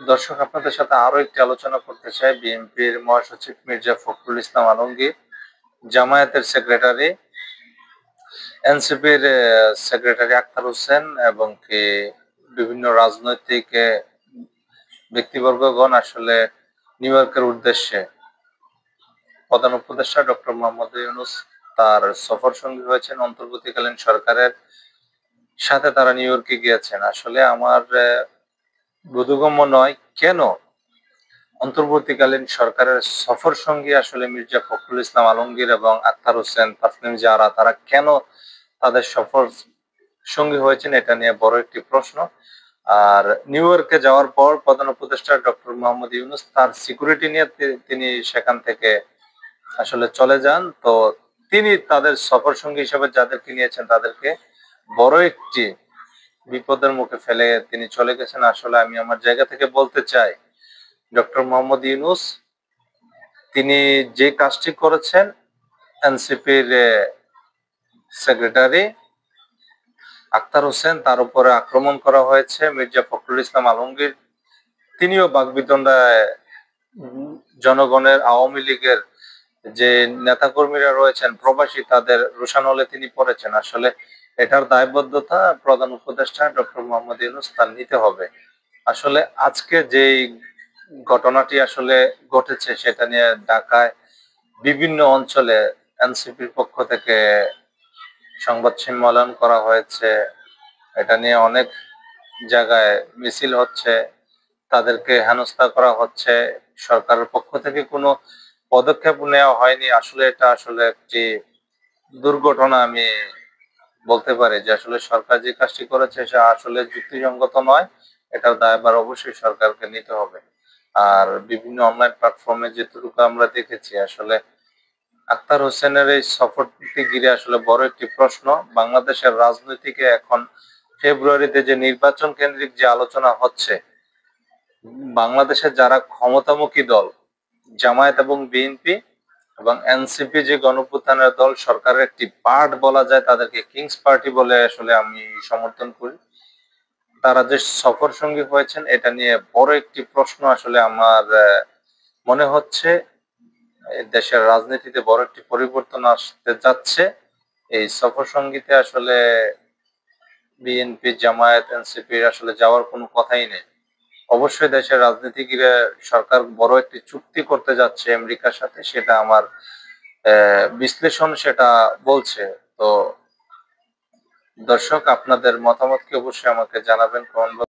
দর্শক, আপনাদের সাথে আরো একটি আলোচনা করতে চাই। বিএনপির মহাসচিব মির্জা ফখরুল ইসলাম আলমগীর, জামায়াতের সেক্রেটারি, এনসিপির সেক্রেটারি আখতার হোসেন এবং কি বিভিন্ন রাজনৈতিক ব্যক্তিবর্গগণ আসলে নিউ ইয়র্কের উদ্দেশ্যে প্রধান উপদেষ্টা ডক্টর মোহাম্মদ ইউনূস তার সফর সঙ্গী হয়েছেন। অন্তর্বর্তীকালীন সরকারের সাথে তারা নিউ ইয়র্কে গিয়েছেন। আসলে আমার বোধগম্য নয় কেন অন্তর্বর্তীকালীন সরকারের সফর সঙ্গী আসলে মির্জা ফখরুল ইসলাম আলমগীর এবং আখতার হোসেন, তাসনিম জাহরা, তারা কেন তাদের সফর সঙ্গী হয়েছেন, এটা নিয়ে বড় একটি প্রশ্ন। আর নিউ ইয়র্কে যাওয়ার পর প্রধান উপদেষ্টা ডক্টর মোহাম্মদ ইউনূস তার সিকিউরিটি নিয়ে তিনি সেখান থেকে আসলে চলে যান। তো তিনি তাদের সফর সঙ্গী হিসেবে যাদেরকে নিয়েছেন তাদেরকে বড় একটি বিপদের মুখে ফেলে তিনি চলে গেছেন। আসলে আমি আমার জায়গা থেকে বলতে চাই, ডক্টর মোহাম্মদ ইউনূস তিনি যে কাজটি করেছেন, এনসিপির সেক্রেটারি আখতার হোসেন তার উপরে আক্রমণ করা হয়েছে, মির্জা ফখরুল ইসলাম আলমগীর তিনিও বাকবিতণ্ডায় জনগণের, আওয়ামী লীগের যে নেতাকর্মীরা রয়েছেন প্রবাসী, তাদের রোষানলে তিনি পড়েছেন। আসলে এটার দায়বদ্ধতা প্রধান উপদেষ্টা ডক্টর মোহাম্মদ ইউনূস তার নিতে হবে। আসলে আজকে যেই ঘটনাটি আসলে ঘটেছে সেটা নিয়ে ঢাকায় বিভিন্ন অঞ্চলে এনসিপির পক্ষ থেকে সংবাদ সম্মেলন করা হয়েছে। এটা নিয়ে অনেক জায়গায় মিছিল হচ্ছে, তাদেরকে হেনস্থা করা হচ্ছে। সরকারের পক্ষ থেকে কোনো পদক্ষেপ নেওয়া হয়নি। আসলে এটা আসলে একটি দুর্ঘটনা আমি বলতে পারি, যে আসলে সরকার যে কাজটি করেছে সেটা আসলে যুক্তিসঙ্গত নয়। এটার দায়ভার অবশ্যই সরকারকে নিতে হবে। আর বিভিন্ন অনলাইন প্ল্যাটফর্মে যেটুকু আমরা দেখেছি, আসলে আখতার হোসেনের এই সফরটি ঘিরে আসলে বড় একটি প্রশ্ন। বাংলাদেশের রাজনীতিকে এখন ফেব্রুয়ারিতে যে নির্বাচন কেন্দ্রিক যে আলোচনা হচ্ছে, বাংলাদেশের যারা ক্ষমতামুখী দল জামায়াত এবং বিএনপি এবং এনসিপি যে গণঅভ্যুত্থানের দল, সরকারের একটি পার্ট বলা যায়, তাদেরকে কিংস পার্টি বলে আসলে আমি সমর্থন করি। তারা যে সফর সঙ্গী হয়েছেন এটা নিয়ে বড় একটি প্রশ্ন আসলে আমার মনে হচ্ছে। দেশের রাজনীতিতে বড় একটি পরিবর্তন আসতে যাচ্ছে। এই সফর সঙ্গীতে আসলে বিএনপি, জামায়াত, এনসিপির আসলে যাওয়ার কোনো কথাই নেই। অবশ্যই দেশের রাজনীতিবিদরা, সরকার বড় একটি চুক্তি করতে যাচ্ছে আমেরিকার সাথে, সেটা আমার বিশ্লেষণ সেটা বলছে। তো দর্শক, আপনাদের মতামত কি অবশ্যই আমাকে জানাবেন কমেন্ট